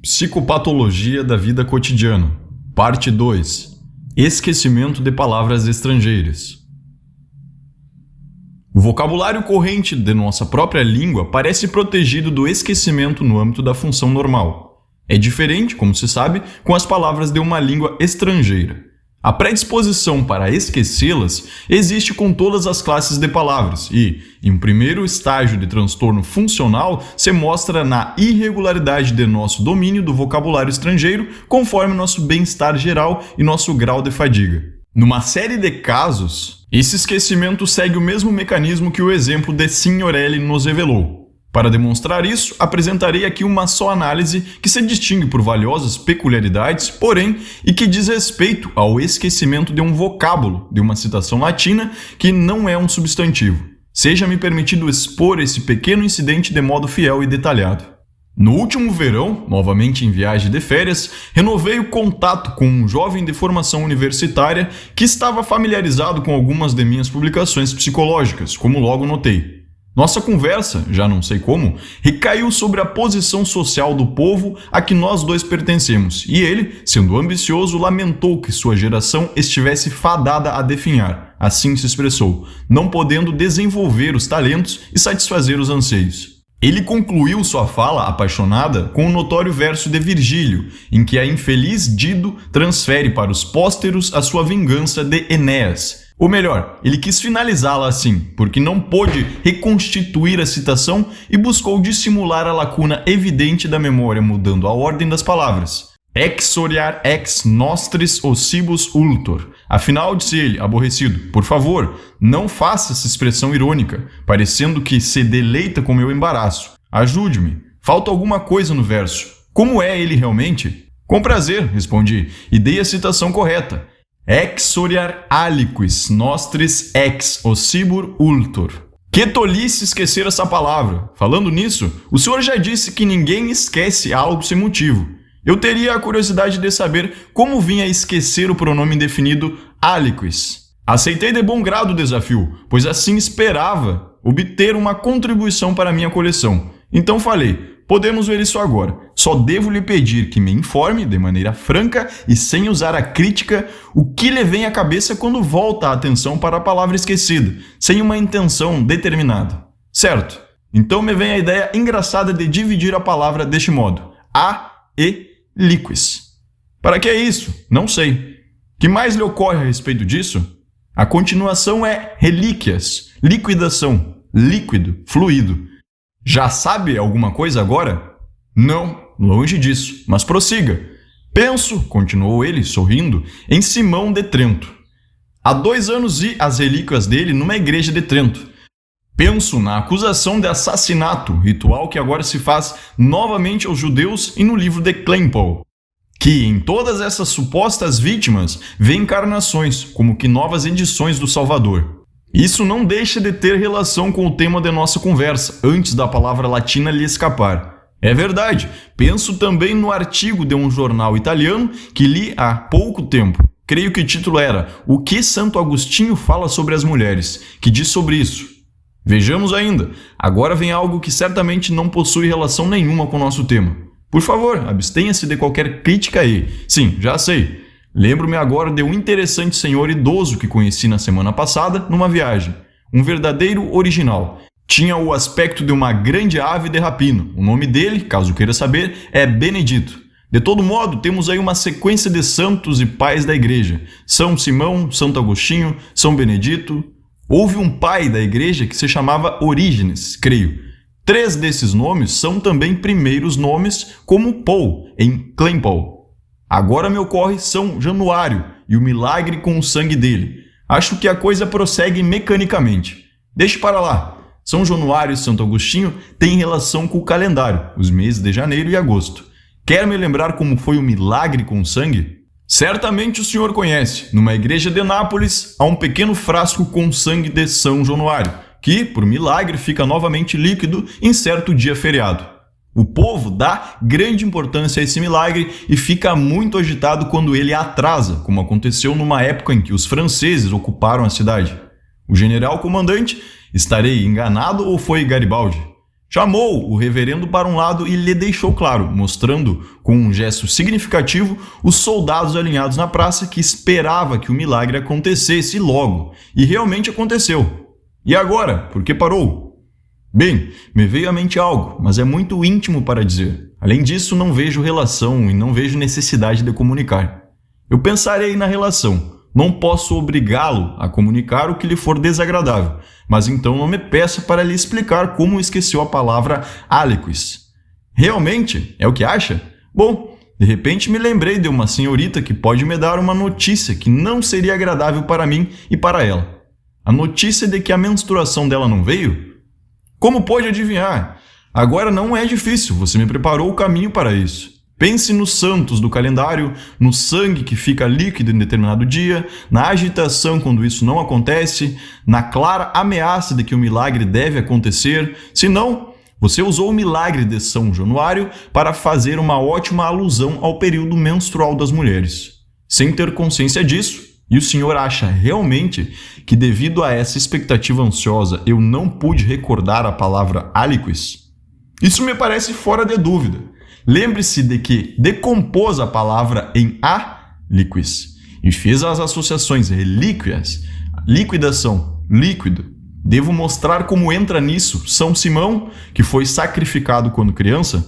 Psicopatologia da vida cotidiana. Parte 2. Esquecimento de palavras estrangeiras. O vocabulário corrente de nossa própria língua parece protegido do esquecimento no âmbito da função normal. É diferente, como se sabe, com as palavras de uma língua estrangeira. A predisposição para esquecê-las existe com todas as classes de palavras e, em um primeiro estágio de transtorno funcional, se mostra na irregularidade de nosso domínio do vocabulário estrangeiro conforme nosso bem-estar geral e nosso grau de fadiga. Numa série de casos, esse esquecimento segue o mesmo mecanismo que o exemplo de Signorelli nos revelou. Para demonstrar isso, apresentarei aqui uma só análise que se distingue por valiosas peculiaridades, porém, e que diz respeito ao esquecimento de um vocábulo de uma citação latina que não é um substantivo. Seja-me permitido expor esse pequeno incidente de modo fiel e detalhado. No último verão, novamente em viagem de férias, renovei o contato com um jovem de formação universitária que estava familiarizado com algumas de minhas publicações psicológicas, como logo notei. Nossa conversa, já não sei como, recaiu sobre a posição social do povo a que nós dois pertencemos, e ele, sendo ambicioso, lamentou que sua geração estivesse fadada a definhar, assim se expressou, não podendo desenvolver os talentos e satisfazer os anseios. Ele concluiu sua fala apaixonada com o notório verso de Virgílio, em que a infeliz Dido transfere para os pósteros a sua vingança de Enéas. Ou melhor, ele quis finalizá-la assim, porque não pôde reconstituir a citação e buscou dissimular a lacuna evidente da memória mudando a ordem das palavras. Exoriar ex nostris ossibus ultor. Afinal, disse ele, aborrecido, por favor, não faça essa expressão irônica, parecendo que se deleita com meu embaraço. Ajude-me, falta alguma coisa no verso. Como é ele realmente? Com prazer, respondi, e dei a citação correta. Exoriar aliquis nostris ex ossibur ultor. Que tolice esquecer essa palavra. Falando nisso, o senhor já disse que ninguém esquece algo sem motivo. Eu teria a curiosidade de saber como vinha a esquecer o pronome indefinido aliquis. Aceitei de bom grado o desafio, pois assim esperava obter uma contribuição para a minha coleção. Então falei, podemos ver isso agora. Só devo lhe pedir que me informe, de maneira franca e sem usar a crítica, o que lhe vem à cabeça quando volta a atenção para a palavra esquecida, sem uma intenção determinada. Certo. Então me vem a ideia engraçada de dividir a palavra deste modo. A e liquis. Para que é isso? Não sei. Que mais lhe ocorre a respeito disso? A continuação é relíquias, liquidação, líquido, fluido. Já sabe alguma coisa agora? Não, longe disso, mas prossiga. Penso, continuou ele, sorrindo, em Simão de Trento. Há 2 anos vi as relíquias dele numa igreja de Trento. Penso na acusação de assassinato, ritual que agora se faz novamente aos judeus e no livro de Kleinpaul. Que em todas essas supostas vítimas vê encarnações, como que novas edições do Salvador. Isso não deixa de ter relação com o tema de nossa conversa, antes da palavra latina lhe escapar. É verdade, penso também no artigo de um jornal italiano que li há pouco tempo. Creio que o título era O que Santo Agostinho fala sobre as mulheres, que diz sobre isso. Vejamos ainda, agora vem algo que certamente não possui relação nenhuma com o nosso tema. Por favor, abstenha-se de qualquer crítica aí. Sim, já sei. Lembro-me agora de um interessante senhor idoso que conheci na semana passada numa viagem. Um verdadeiro original. Tinha o aspecto de uma grande ave de rapina. O nome dele, caso queira saber, é Benedito. De todo modo, temos aí uma sequência de santos e pais da igreja. São Simão, Santo Agostinho, São Benedito. Houve um pai da igreja que se chamava Orígenes, creio. 3 desses nomes são também primeiros nomes, como Paul, em Kleinpaul. Agora me ocorre São Januário e o milagre com o sangue dele. Acho que a coisa prossegue mecanicamente. Deixe para lá. São Januário e Santo Agostinho têm relação com o calendário, os meses de janeiro e agosto. Quer me lembrar como foi o milagre com o sangue? Certamente o senhor conhece. Numa igreja de Nápoles, há um pequeno frasco com sangue de São Januário, que, por milagre, fica novamente líquido em certo dia feriado. O povo dá grande importância a esse milagre e fica muito agitado quando ele atrasa, como aconteceu numa época em que os franceses ocuparam a cidade. O general comandante, estarei enganado ou foi Garibaldi? Chamou o reverendo para um lado e lhe deixou claro, mostrando com um gesto significativo os soldados alinhados na praça que esperava que o milagre acontecesse logo, e realmente aconteceu. E agora? Por que parou? Bem, me veio à mente algo, mas é muito íntimo para dizer. Além disso, não vejo relação e não vejo necessidade de comunicar. Eu pensarei na relação. Não posso obrigá-lo a comunicar o que lhe for desagradável, mas então não me peça para lhe explicar como esqueceu a palavra aliquis. Realmente? É o que acha? Bom, de repente me lembrei de uma senhorita que pode me dar uma notícia que não seria agradável para mim e para ela. A notícia de que a menstruação dela não veio? Como pode adivinhar? Agora não é difícil, você me preparou o caminho para isso. Pense nos santos do calendário, no sangue que fica líquido em determinado dia, na agitação quando isso não acontece, na clara ameaça de que o milagre deve acontecer. Se não, você usou o milagre de São Januário para fazer uma ótima alusão ao período menstrual das mulheres. Sem ter consciência disso, e o senhor acha realmente que devido a essa expectativa ansiosa eu não pude recordar a palavra aliquis? Isso me parece fora de dúvida. Lembre-se de que decompôs a palavra em aliquis e fez as associações relíquias, liquidação, líquido. Devo mostrar como entra nisso São Simão, que foi sacrificado quando criança?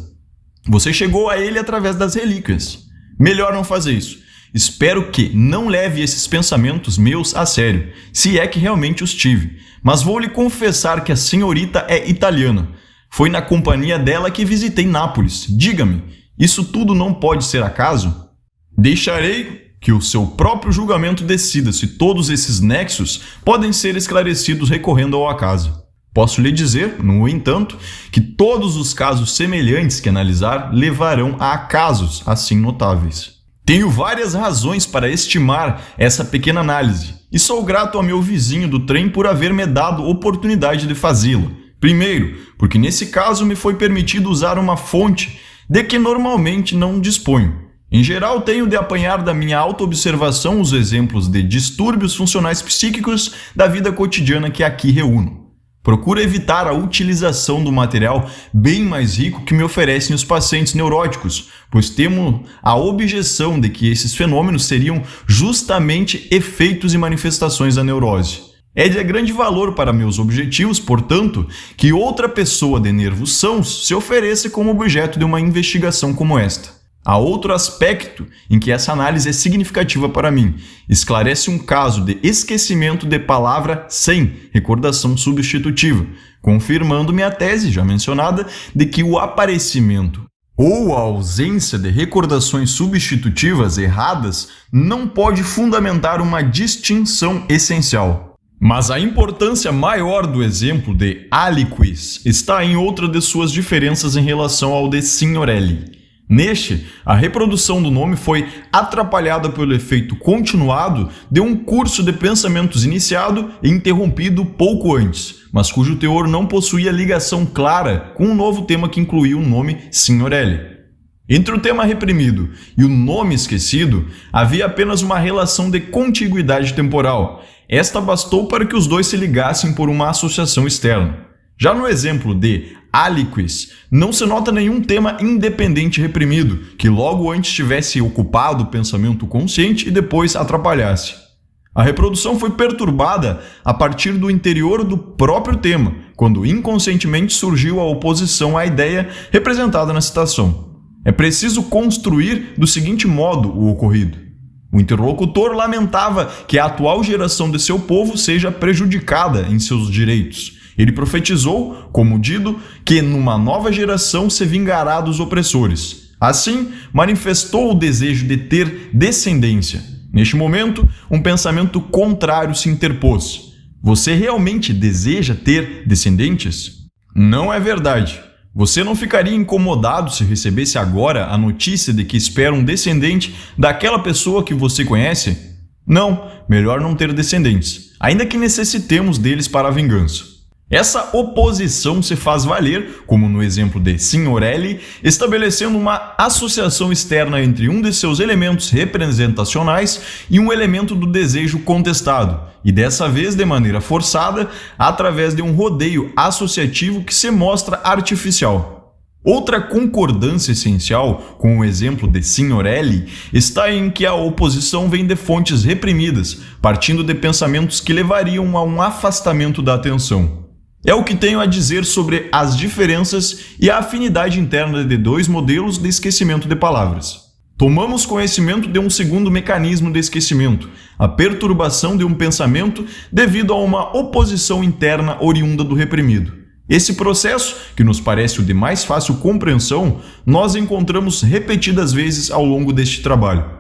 Você chegou a ele através das relíquias. Melhor não fazer isso. Espero que não leve esses pensamentos meus a sério, se é que realmente os tive. Mas vou lhe confessar que a senhorita é italiana. Foi na companhia dela que visitei Nápoles. Diga-me, isso tudo não pode ser acaso? Deixarei que o seu próprio julgamento decida se todos esses nexos podem ser esclarecidos recorrendo ao acaso. Posso lhe dizer, no entanto, que todos os casos semelhantes que analisar levarão a acasos assim notáveis. Tenho várias razões para estimar essa pequena análise, e sou grato ao meu vizinho do trem por haver me dado oportunidade de fazê-la. Primeiro, porque nesse caso me foi permitido usar uma fonte de que normalmente não disponho. Em geral, tenho de apanhar da minha autoobservação os exemplos de distúrbios funcionais psíquicos da vida cotidiana que aqui reúno. Procuro evitar a utilização do material bem mais rico que me oferecem os pacientes neuróticos, pois temo a objeção de que esses fenômenos seriam justamente efeitos e manifestações da neurose. É de grande valor para meus objetivos, portanto, que outra pessoa de nervos sãos se ofereça como objeto de uma investigação como esta. Há outro aspecto em que essa análise é significativa para mim. Esclarece um caso de esquecimento de palavra sem recordação substitutiva, confirmando minha tese, já mencionada, de que o aparecimento ou a ausência de recordações substitutivas erradas não pode fundamentar uma distinção essencial. Mas a importância maior do exemplo de aliquis está em outra de suas diferenças em relação ao de signorelli. Neste, a reprodução do nome foi atrapalhada pelo efeito continuado de um curso de pensamentos iniciado e interrompido pouco antes, mas cujo teor não possuía ligação clara com o novo tema que incluía o nome signorelli. Entre o tema reprimido e o nome esquecido, havia apenas uma relação de contiguidade temporal. Esta bastou para que os dois se ligassem por uma associação externa. Já no exemplo de aliquis, não se nota nenhum tema independente reprimido, que logo antes tivesse ocupado o pensamento consciente e depois atrapalhasse. A reprodução foi perturbada a partir do interior do próprio tema, quando inconscientemente surgiu a oposição à ideia representada na citação. É preciso construir do seguinte modo o ocorrido. O interlocutor lamentava que a atual geração de seu povo seja prejudicada em seus direitos. Ele profetizou, como dito, que numa nova geração se vingará dos opressores. Assim, manifestou o desejo de ter descendência. Neste momento, um pensamento contrário se interpôs. Você realmente deseja ter descendentes? Não é verdade. Você não ficaria incomodado se recebesse agora a notícia de que espera um descendente daquela pessoa que você conhece? Não, melhor não ter descendentes, ainda que necessitemos deles para a vingança. Essa oposição se faz valer, como no exemplo de Signorelli, estabelecendo uma associação externa entre um de seus elementos representacionais e um elemento do desejo contestado, e dessa vez de maneira forçada, através de um rodeio associativo que se mostra artificial. Outra concordância essencial com o exemplo de Signorelli está em que a oposição vem de fontes reprimidas, partindo de pensamentos que levariam a um afastamento da atenção. É o que tenho a dizer sobre as diferenças e a afinidade interna de dois modelos de esquecimento de palavras. Tomamos conhecimento de um segundo mecanismo de esquecimento, a perturbação de um pensamento devido a uma oposição interna oriunda do reprimido. Esse processo, que nos parece o de mais fácil compreensão, nós encontramos repetidas vezes ao longo deste trabalho.